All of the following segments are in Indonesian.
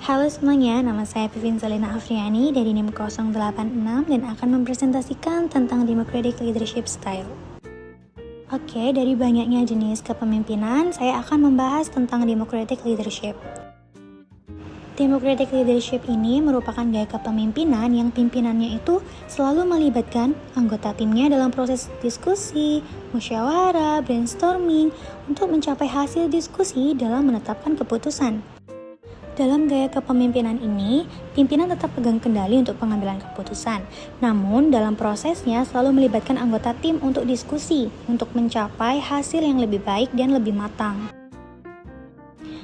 Halo semuanya, nama saya Vivin Zalina Afriani dari NIM 086 dan akan mempresentasikan tentang Democratic Leadership Style. Oke, dari banyaknya jenis kepemimpinan, saya akan membahas tentang Democratic Leadership. Democratic Leadership ini merupakan gaya kepemimpinan yang pimpinannya itu selalu melibatkan anggota timnya dalam proses diskusi, musyawarah, brainstorming untuk mencapai hasil diskusi dalam menetapkan keputusan. Dalam gaya kepemimpinan ini, pimpinan tetap pegang kendali untuk pengambilan keputusan. Namun, dalam prosesnya selalu melibatkan anggota tim untuk diskusi, untuk mencapai hasil yang lebih baik dan lebih matang.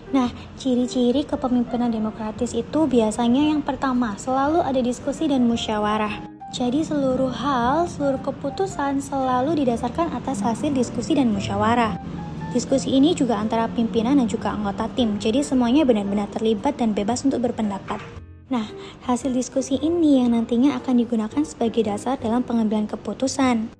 Nah, ciri-ciri kepemimpinan demokratis itu biasanya yang pertama, selalu ada diskusi dan musyawarah. Jadi seluruh keputusan selalu didasarkan atas hasil diskusi dan musyawarah. Diskusi ini juga antara pimpinan dan juga anggota tim, jadi semuanya benar-benar terlibat dan bebas untuk berpendapat. Nah, hasil diskusi ini yang nantinya akan digunakan sebagai dasar dalam pengambilan keputusan.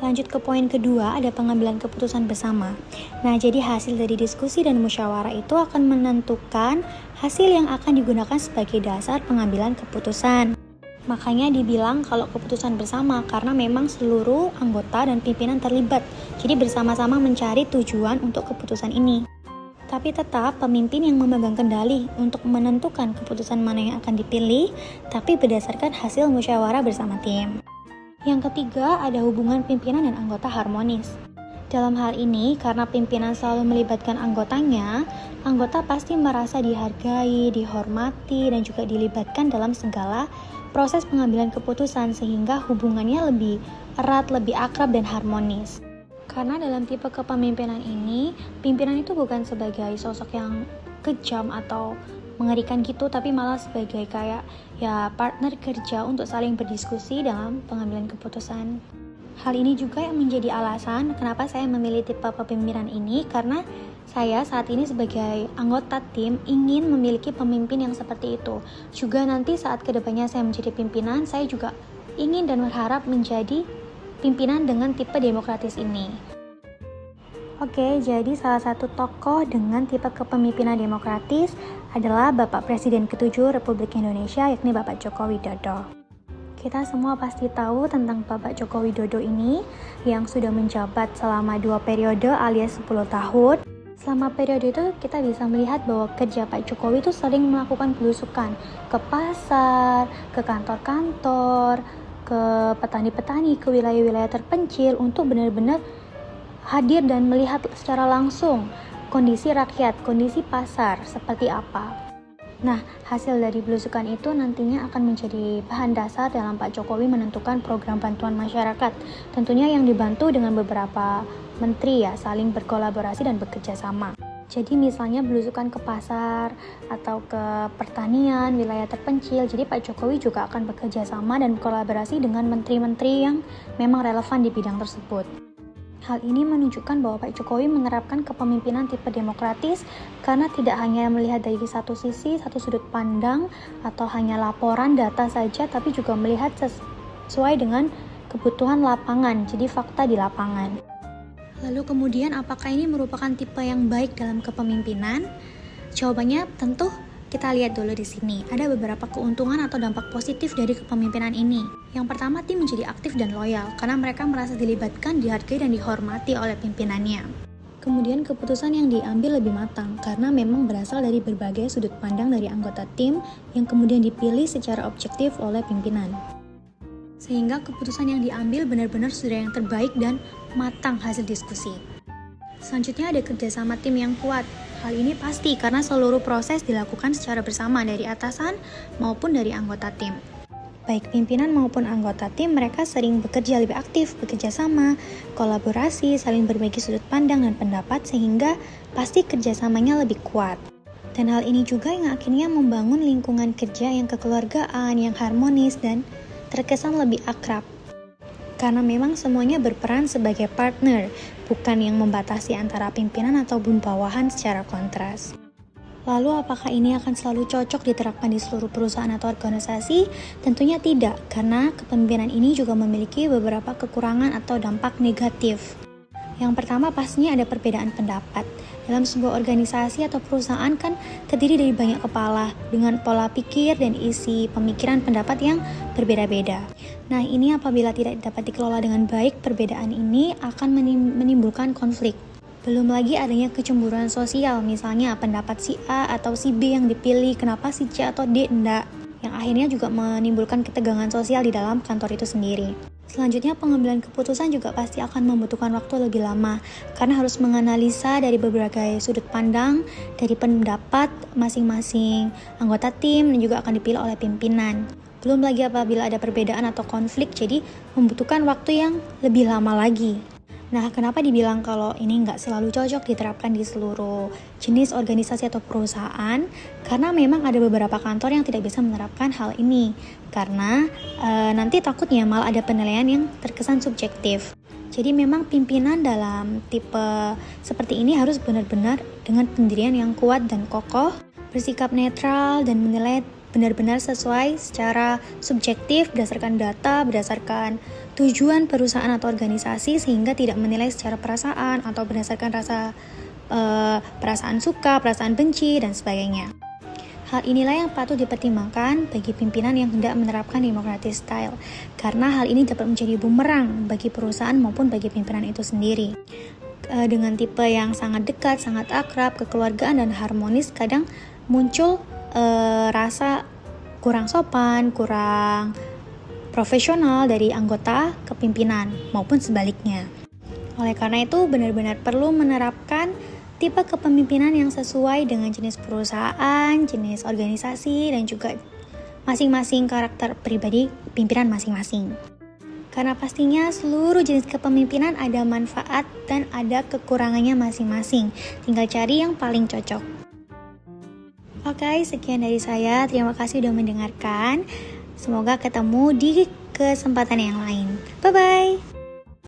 Lanjut ke poin kedua, ada pengambilan keputusan bersama. Nah, jadi hasil dari diskusi dan musyawarah itu akan menentukan hasil yang akan digunakan sebagai dasar pengambilan keputusan. Makanya dibilang kalau keputusan bersama karena memang seluruh anggota dan pimpinan terlibat. Jadi bersama-sama mencari tujuan untuk keputusan ini. Tapi tetap pemimpin yang memegang kendali untuk menentukan keputusan mana yang akan dipilih, tapi berdasarkan hasil musyawarah bersama tim. Yang ketiga, ada hubungan pimpinan dan anggota harmonis. Dalam hal ini, karena pimpinan selalu melibatkan anggotanya, anggota pasti merasa dihargai, dihormati, dan juga dilibatkan dalam segala proses pengambilan keputusan sehingga hubungannya lebih erat, lebih akrab, dan harmonis. Karena dalam tipe kepemimpinan ini, pimpinan itu bukan sebagai sosok yang kejam atau mengerikan gitu, tapi malah sebagai kayak partner kerja untuk saling berdiskusi dalam pengambilan keputusan. Hal ini juga yang menjadi alasan kenapa saya memilih tipe kepemimpinan ini, karena saya saat ini sebagai anggota tim ingin memiliki pemimpin yang seperti itu. Juga nanti saat kedepannya saya menjadi pimpinan, saya juga ingin dan berharap menjadi pimpinan dengan tipe demokratis ini. Oke, jadi salah satu tokoh dengan tipe kepemimpinan demokratis adalah Bapak Presiden ke-7 Republik Indonesia, yakni Bapak Joko Widodo. Kita semua pasti tahu tentang Bapak Joko Widodo ini yang sudah menjabat selama 2 periode alias 10 tahun. Selama periode itu kita bisa melihat bahwa kerja Pak Jokowi itu sering melakukan belusukan ke pasar, ke kantor-kantor, ke petani-petani, ke wilayah-wilayah terpencil untuk benar-benar hadir dan melihat secara langsung kondisi rakyat, kondisi pasar seperti apa. Nah, hasil dari belusukan itu nantinya akan menjadi bahan dasar dalam Pak Jokowi menentukan program bantuan masyarakat. Tentunya yang dibantu dengan beberapa menteri saling berkolaborasi dan bekerja sama. Jadi misalnya belusukan ke pasar atau ke pertanian, wilayah terpencil, jadi Pak Jokowi juga akan bekerja sama dan berkolaborasi dengan menteri-menteri yang memang relevan di bidang tersebut. Hal ini menunjukkan bahwa Pak Jokowi menerapkan kepemimpinan tipe demokratis karena tidak hanya melihat dari satu sisi, satu sudut pandang, atau hanya laporan data saja, tapi juga melihat sesuai dengan kebutuhan lapangan, jadi fakta di lapangan. Lalu kemudian apakah ini merupakan tipe yang baik dalam kepemimpinan? Jawabannya tentu kita lihat dulu di sini. Ada beberapa keuntungan atau dampak positif dari kepemimpinan ini. Yang pertama, tim menjadi aktif dan loyal karena mereka merasa dilibatkan, dihargai dan dihormati oleh pimpinannya. Kemudian keputusan yang diambil lebih matang karena memang berasal dari berbagai sudut pandang dari anggota tim yang kemudian dipilih secara objektif oleh pimpinan. Sehingga keputusan yang diambil benar-benar sudah yang terbaik dan matang hasil diskusi. Selanjutnya ada kerjasama tim yang kuat. Hal ini pasti karena seluruh proses dilakukan secara bersama dari atasan maupun dari anggota tim. Baik pimpinan maupun anggota tim, mereka sering bekerja lebih aktif, bekerja sama, kolaborasi, saling berbagi sudut pandang dan pendapat sehingga pasti kerjasamanya lebih kuat. Dan hal ini juga yang akhirnya membangun lingkungan kerja yang kekeluargaan, yang harmonis dan terkesan lebih akrab. Karena memang semuanya berperan sebagai partner, bukan yang membatasi antara pimpinan ataupun bawahan secara kontras. Lalu apakah ini akan selalu cocok diterapkan di seluruh perusahaan atau organisasi? Tentunya tidak, karena kepemimpinan ini juga memiliki beberapa kekurangan atau dampak negatif. Yang pertama pastinya ada perbedaan pendapat. Dalam sebuah organisasi atau perusahaan kan terdiri dari banyak kepala dengan pola pikir dan isi pemikiran pendapat yang berbeda-beda. Nah, ini apabila tidak dapat dikelola dengan baik, perbedaan ini akan menimbulkan konflik. Belum lagi adanya kecemburuan sosial, misalnya pendapat si A atau si B yang dipilih, kenapa si C atau D enggak, yang akhirnya juga menimbulkan ketegangan sosial di dalam kantor itu sendiri. Selanjutnya, pengambilan keputusan juga pasti akan membutuhkan waktu lebih lama karena harus menganalisa dari berbagai sudut pandang dari pendapat masing-masing anggota tim dan juga akan dipilih oleh pimpinan. Belum lagi apabila ada perbedaan atau konflik, jadi membutuhkan waktu yang lebih lama lagi. Nah, kenapa dibilang kalau ini nggak selalu cocok diterapkan di seluruh jenis organisasi atau perusahaan? Karena memang ada beberapa kantor yang tidak bisa menerapkan hal ini. Karena nanti takutnya malah ada penilaian yang terkesan subjektif. Jadi memang pimpinan dalam tipe seperti ini harus benar-benar dengan pendirian yang kuat dan kokoh, bersikap netral dan menilai benar-benar sesuai secara subjektif berdasarkan data, berdasarkan tujuan perusahaan atau organisasi, sehingga tidak menilai secara perasaan atau berdasarkan perasaan suka, perasaan benci, dan sebagainya. Hal inilah yang patut dipertimbangkan bagi pimpinan yang hendak menerapkan democratic style, karena hal ini dapat menjadi bumerang bagi perusahaan maupun bagi pimpinan itu sendiri. Dengan tipe yang sangat dekat, sangat akrab, kekeluargaan, dan harmonis, kadang muncul rasa kurang sopan, kurang profesional dari anggota ke pimpinan maupun sebaliknya. Oleh karena itu, benar-benar perlu menerapkan tipe kepemimpinan yang sesuai dengan jenis perusahaan, jenis organisasi, dan juga masing-masing karakter pribadi pimpinan masing-masing. Karena pastinya seluruh jenis kepemimpinan ada manfaat dan ada kekurangannya masing-masing. Tinggal cari yang paling cocok. Oke, sekian dari saya. Terima kasih sudah mendengarkan. Semoga ketemu di kesempatan yang lain. Bye-bye.